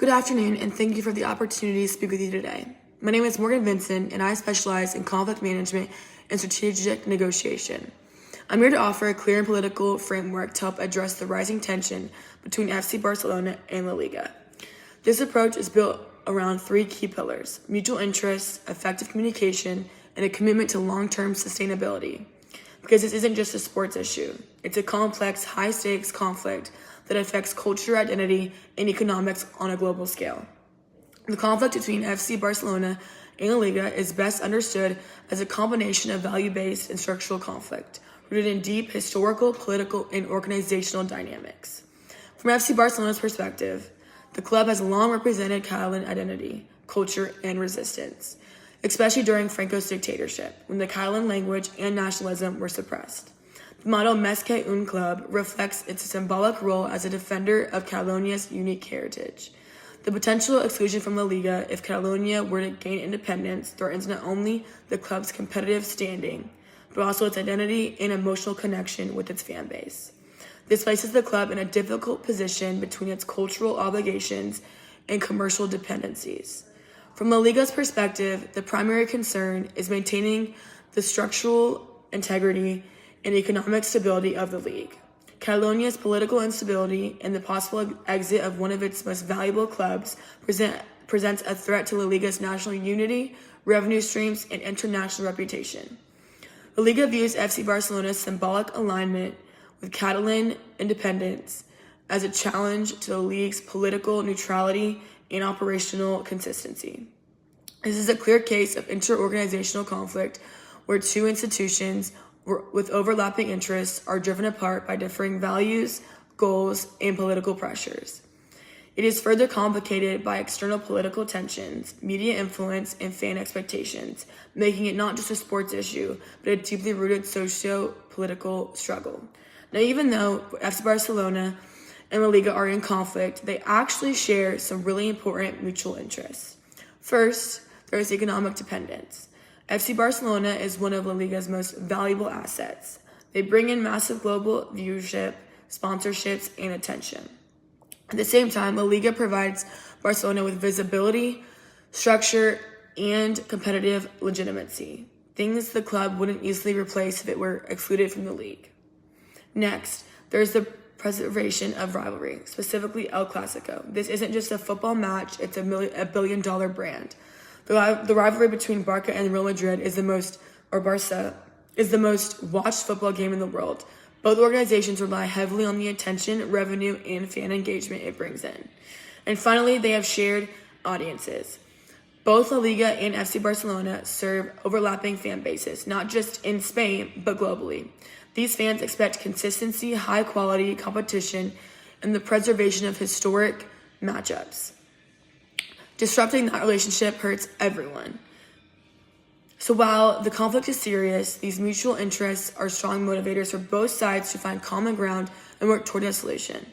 Good afternoon, and thank you for the opportunity to speak with you today. My name is Morgan Vincent, and I specialize in conflict management and strategic negotiation. I'm here to offer a clear and political framework to help address the rising tension between FC Barcelona and La Liga. This approach is built around three key pillars: mutual interests, effective communication, and a commitment to long-term sustainability. Because this isn't just a sports issue, it's a complex, high-stakes conflict that affects culture, identity, and economics on a global scale. The conflict between FC Barcelona and La Liga is best understood as a combination of value-based and structural conflict, rooted in deep historical, political, and organizational dynamics. From FC Barcelona's perspective, the club has long represented Catalan identity, culture, and resistance, especially during Franco's dictatorship, when the Catalan language and nationalism were suppressed. The motto Més que un club reflects its symbolic role as a defender of Catalonia's unique heritage. The potential exclusion from La Liga if Catalonia were to gain independence threatens not only the club's competitive standing, but also its identity and emotional connection with its fan base. This places the club in a difficult position between its cultural obligations and commercial dependencies. From La Liga's perspective, the primary concern is maintaining the structural integrity and economic stability of the league. Catalonia's political instability and the possible exit of one of its most valuable clubs presents a threat to La Liga's national unity, revenue streams, and international reputation. La Liga views FC Barcelona's symbolic alignment with Catalan independence as a challenge to the league's political neutrality and operational consistency. This is a clear case of inter-organizational conflict where two institutions with overlapping interests are driven apart by differing values, goals, and political pressures. It is further complicated by external political tensions, media influence, and fan expectations, making it not just a sports issue, but a deeply rooted socio-political struggle. Now, even though FC Barcelona and La Liga are in conflict, they actually share some really important mutual interests. First, there is economic dependence. FC Barcelona is one of La Liga's most valuable assets. They bring in massive global viewership, sponsorships, and attention. At the same time, La Liga provides Barcelona with visibility, structure, and competitive legitimacy, things the club wouldn't easily replace if it were excluded from the league. Next, there's the preservation of rivalry, specifically El Clasico. This isn't just a football match, it's a billion-dollar brand. The rivalry between Barca and Real Madrid Barca is the most watched football game in the world. Both organizations rely heavily on the attention, revenue, and fan engagement it brings in. And finally, they have shared audiences. Both La Liga and FC Barcelona serve overlapping fan bases, not just in Spain, but globally. These fans expect consistency, high-quality competition, and the preservation of historic matchups. Disrupting that relationship hurts everyone. So while the conflict is serious, these mutual interests are strong motivators for both sides to find common ground and work toward a solution.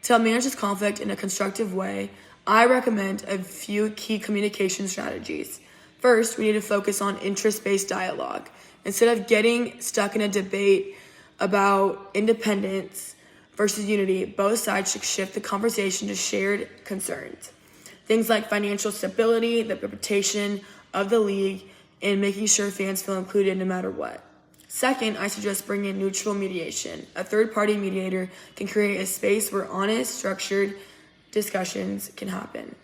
To help manage this conflict in a constructive way, I recommend a few key communication strategies. First, we need to focus on interest-based dialogue. Instead of getting stuck in a debate about independence versus unity, both sides should shift the conversation to shared concerns. Things like financial stability, the reputation of the league, and making sure fans feel included no matter what. Second, I suggest bringing in neutral mediation. A third-party mediator can create a space where honest, structured discussions can happen,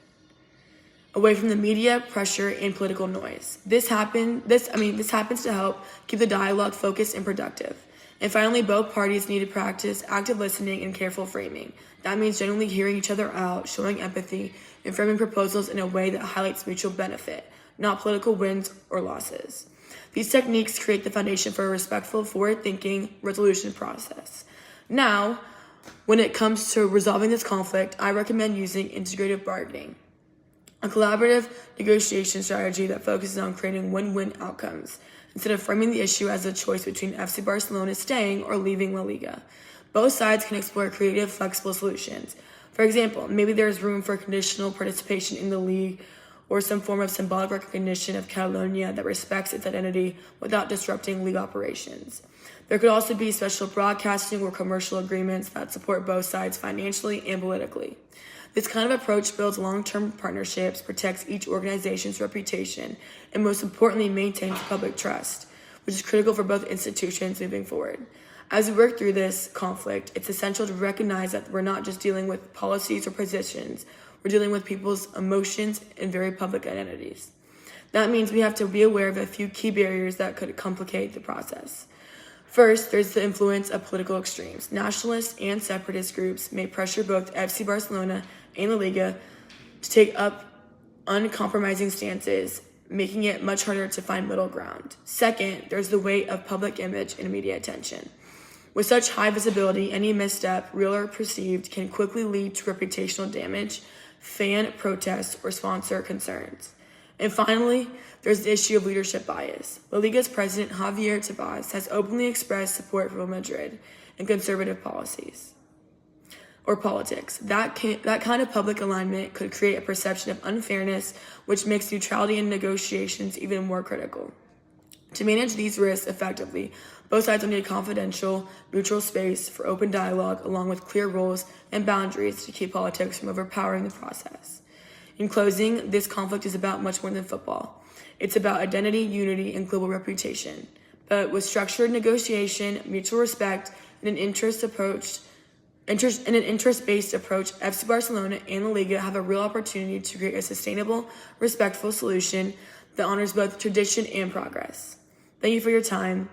away from the media pressure and political noise. This happens to help keep the dialogue focused and productive. And finally, both parties need to practice active listening and careful framing. That means genuinely hearing each other out, showing empathy, and framing proposals in a way that highlights mutual benefit, not political wins or losses. These techniques create the foundation for a respectful, forward-thinking resolution process. Now, when it comes to resolving this conflict, I recommend using integrative bargaining, a collaborative negotiation strategy that focuses on creating win-win outcomes, instead of framing the issue as a choice between FC Barcelona staying or leaving La Liga. Both sides can explore creative, flexible solutions. For example, maybe there's room for conditional participation in the league or some form of symbolic recognition of Catalonia that respects its identity without disrupting league operations. There could also be special broadcasting or commercial agreements that support both sides financially and politically. This kind of approach builds long-term partnerships, protects each organization's reputation, and most importantly, maintains public trust, which is critical for both institutions moving forward. As we work through this conflict, it's essential to recognize that we're not just dealing with policies or positions, we're dealing with people's emotions and very public identities. That means we have to be aware of a few key barriers that could complicate the process. First, there's the influence of political extremes. Nationalist and separatist groups may pressure both FC Barcelona and La Liga to take up uncompromising stances, making it much harder to find middle ground. Second, there's the weight of public image and media attention. With such high visibility, any misstep, real or perceived, can quickly lead to reputational damage, fan protests, or sponsor concerns. And finally, there's the issue of leadership bias. La Liga's president, Javier Tebas, has openly expressed support for Real Madrid and conservative policies or politics. That kind of public alignment could create a perception of unfairness, which makes neutrality in negotiations even more critical. To manage these risks effectively, both sides will need a confidential, neutral space for open dialogue, along with clear rules and boundaries to keep politics from overpowering the process. In closing, this conflict is about much more than football. It's about identity, unity, and global reputation. But with structured negotiation, mutual respect, and an interest-based approach, FC Barcelona and La Liga have a real opportunity to create a sustainable, respectful solution that honors both tradition and progress. Thank you for your time.